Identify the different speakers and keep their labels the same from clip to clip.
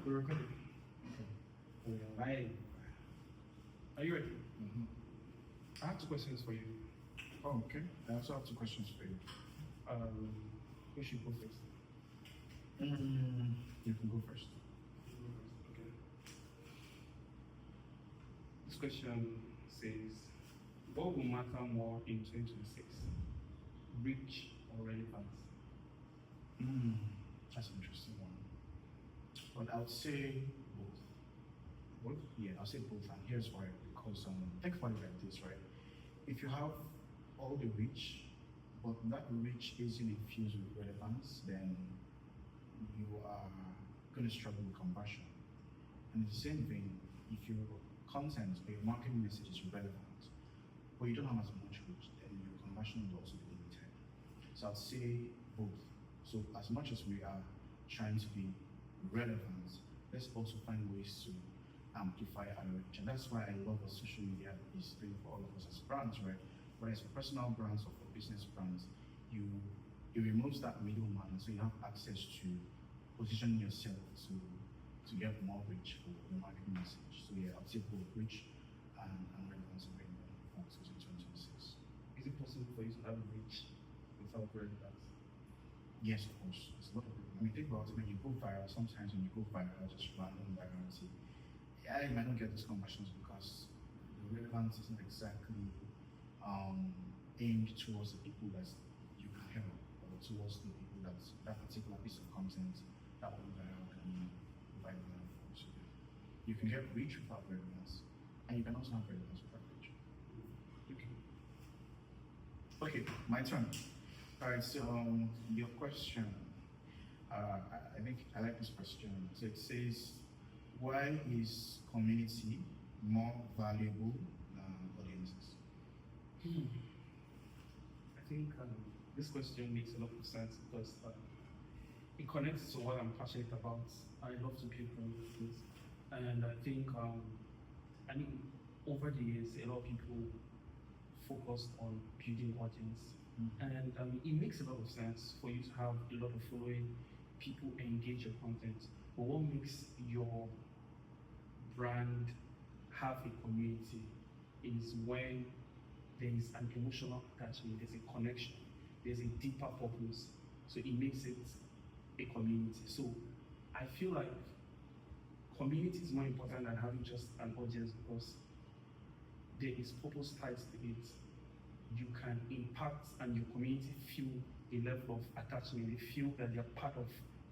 Speaker 1: We're recording. Right. Are you ready?
Speaker 2: Mm-hmm.
Speaker 1: I have two questions for you.
Speaker 2: Oh, okay. I also have two questions for you.
Speaker 1: Who should go first?
Speaker 2: You can go first.
Speaker 1: Okay. This question says, what will matter more in 2026? Reach or relevance?
Speaker 2: That's an interesting one. But I would say both.
Speaker 1: Both?
Speaker 2: Yeah, I'll say both, and here's why. Because think about it like this, right? If you have all the reach, but that reach isn't infused with relevance, then you are going to struggle with conversion. And in the same vein, if your content or your marketing message is relevant, but you don't have as much reach, then your conversion will also be limited. So I'd say both. So as much as we are trying to be relevant, let's also find ways to amplify our reach. And that's why I love what social media is doing for all of us as brands, right? Whether it's for personal brands or for business brands, it removes that middleman, so you have access to position yourself to get more reach for your marketing message. So yeah, I'll say both reach and relevance are very important for 2026.
Speaker 1: Is it possible for you to have reach without relevance?
Speaker 2: Yes, of course. There's a lot of people. I mean, think about it. When you go viral, sometimes when you go viral, just random virality, yeah, you might not get those conversions because the relevance isn't exactly aimed towards the people that you can help, or towards the people that particular piece of content that went viral can provide value for. So you can get reach without relevance, and you can also have relevance without reach. Okay, my turn. All right, so your question, I think I like this question. So it says, why is community more valuable than audiences?
Speaker 1: I think this question makes a lot of sense because it connects to what I'm passionate about. I love to build communities, and I think over the years, a lot of people focused on building audience. And it makes a lot of sense for you to have a lot of following, people engage your content. But what makes your brand have a community is when there is an emotional attachment, there's a connection, there's a deeper purpose. So it makes it a community. So I feel like community is more important than having just an audience because there is purpose tied to it. You can impact and your community feel a level of attachment. They feel that they're part of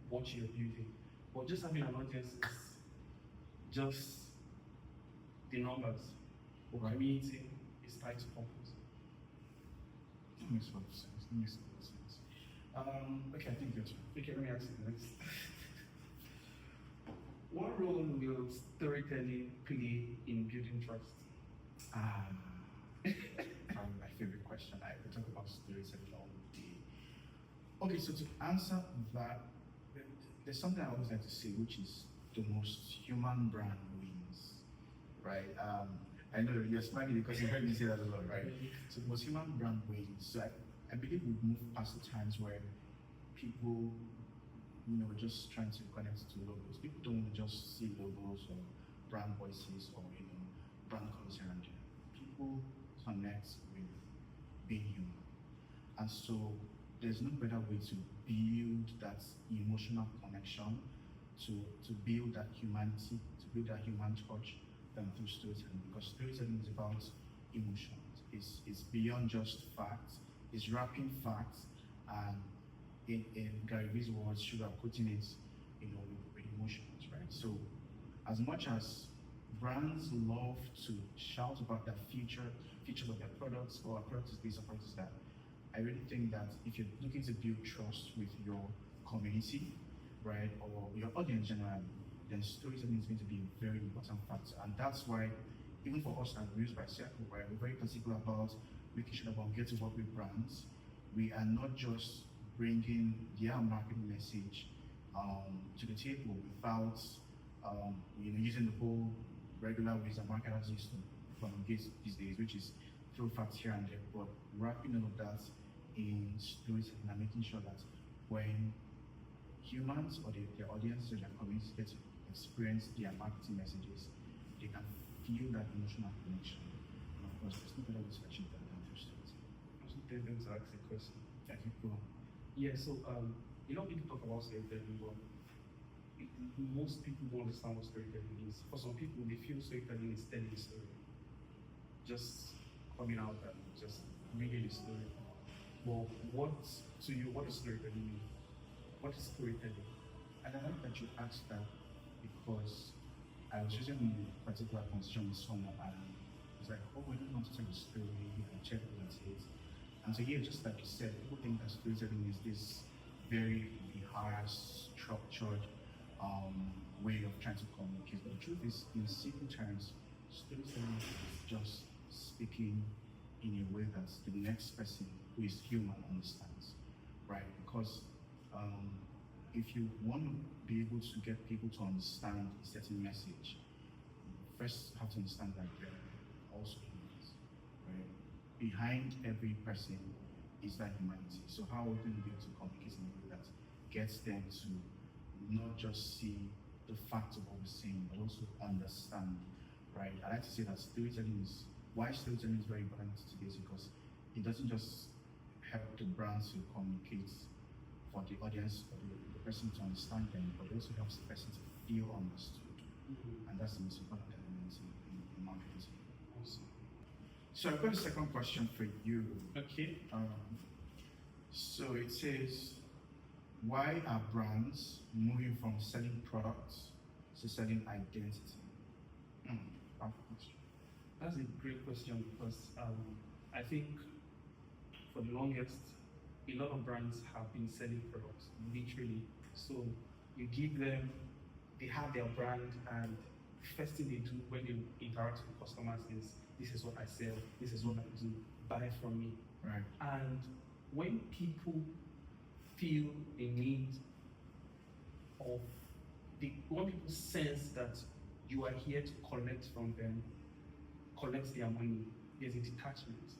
Speaker 1: what you're building. But just having an audience is just the numbers. But community is tied to purpose.
Speaker 2: That makes a lot of sense. Okay, I think your turn.
Speaker 1: Okay, let me ask you next. What role will storytelling play in building trust?
Speaker 2: Probably my favorite question. I could talk about storytelling all day. Okay, so to answer that, there's something I always like to say, which is the most human brand wins, right? I know you're smiling because you heard me say that a lot, right? So the most human brand wins. So I believe we've moved past the times where people, just trying to connect to logos. People don't want to just see logos or brand voices or brand colors here and there. People connect with being human. And so there's no better way to build that emotional connection, to build that humanity, to build that human touch than through storytelling, because storytelling is about emotions. It's beyond just facts, it's wrapping facts and in Gary Vee's words, sugarcoating it, with emotions, right? So as much as brands love to shout about the features of their products or products this or products that, I really think that if you're looking to build trust with your community, right, or your audience generally, then storytelling is going to be a very important factor. And that's why, even for us at Reviews by Circle, right, we're very particular about making sure that when we get to work with brands, we are not just bringing their marketing message to the table without using the whole regular ways that marketers used to communicate these days, which is throw facts here and there, but wrapping all of that in storytelling and making sure that when humans or their audience or their communities get to experience their marketing messages, they can feel that emotional connection. And of course, there's no better way to achieve that than through storytelling.
Speaker 1: I should tell them to ask a question.
Speaker 2: Thank you, cool.
Speaker 1: Yeah, so people talk about storytelling, but most people don't understand what storytelling is. For some people, they feel storytelling is telling a story, just coming out and just reading a story. But what to you, what does storytelling mean? What is storytelling?
Speaker 2: And I like that you asked that because I was using a particular conversation with someone and it's like, oh, we don't want to tell a story, and check what it is. And so yeah, just like you said, people think that storytelling is this very rehearsed, structured way of trying to communicate. But the truth is, in simple terms, storytelling is just speaking in a way that the next person who is human understands, right? Because if you want to be able to get people to understand a certain message, first you have to understand that they're also humans, right? Behind every person is that humanity. So how are we going to be able to communicate in a way that gets them to not just see the facts of what we're saying, but also understand, right? I like to say that why storytelling is very important today is because it doesn't just help the brands to communicate for the audience, for the person to understand them, but it also helps the person to feel understood. And that's the most important element in marketing.
Speaker 1: Awesome.
Speaker 2: So I've got a second question for you.
Speaker 1: Okay.
Speaker 2: So it says, why are brands moving from selling products to selling identity? Powerful question.
Speaker 1: That's a great question because I think for the longest, a lot of brands have been selling products, literally. So you give them, they have their brand, and first thing they do when they interact with customers is, this is what I sell, this is what I do, buy from me.
Speaker 2: Right.
Speaker 1: And when people feel the need of, when people sense that you are here to collect from them, collect their money, there's a detachment.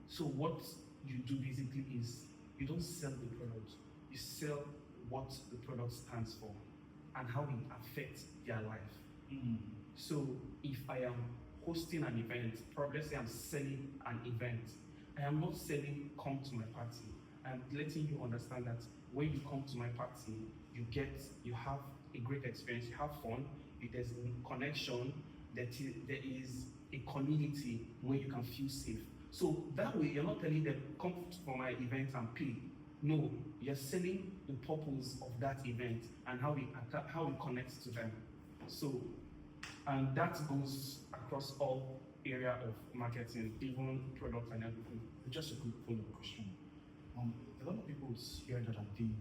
Speaker 1: So what you do basically is, you don't sell the product, you sell what the product stands for and how it affects their life. So if I am hosting an event, probably say I'm selling an event, I am not selling come to my party. I'm letting you understand that when you come to my party, you have a great experience, you have fun, there's a connection, there is a community where you can feel safe. So that way, you're not telling them, come for my event and pay. No, you're selling the purpose of that event and how we connect to them. So, and that goes across all area of marketing, even product and everything.
Speaker 2: Just a quick follow-up question. A lot of people hear that and think,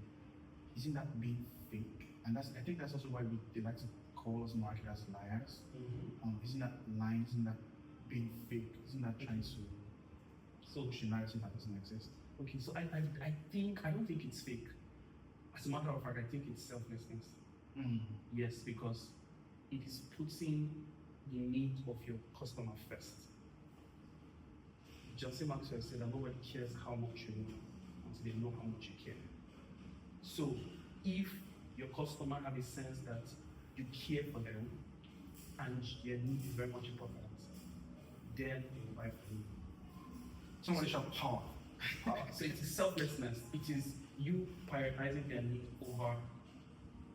Speaker 2: isn't that being fake? And I think that's also why they like to call us marketers liars. Isn't that lying? Isn't that being fake? Isn't that trying to push a narrative that doesn't exist?
Speaker 1: Okay, so I don't think it's fake. As a matter of fact, I think it's selflessness. Yes, because it is putting the need of your customer first. Johnson Maxwell said that nobody cares how much you know until they know how much you care. So if your customer have a sense that you care for them and their need is very much important, then they will buy from you.
Speaker 2: Someone shall power.
Speaker 1: So it is selflessness. It is you prioritizing their need over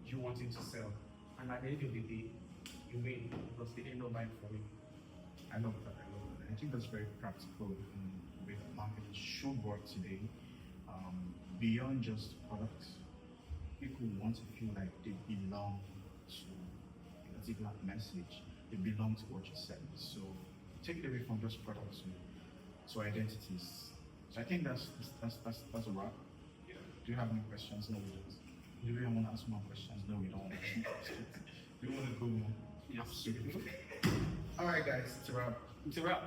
Speaker 1: you wanting to sell. And at the end of the day, you win because they end up buying from you.
Speaker 2: I love that. I think that's very practical in the way that marketing should work today. Beyond just products, people want to feel like they belong to a particular message. They belong to what you're selling. So take it away from just products to identities. So I think that's a wrap.
Speaker 1: Yeah.
Speaker 2: Do you have any questions? No, we don't. Do we want to ask more questions? No, we don't want to ask more questions. Do you want to go more?
Speaker 1: Yes.
Speaker 2: All right, guys, it's a wrap.
Speaker 1: It's a wrap.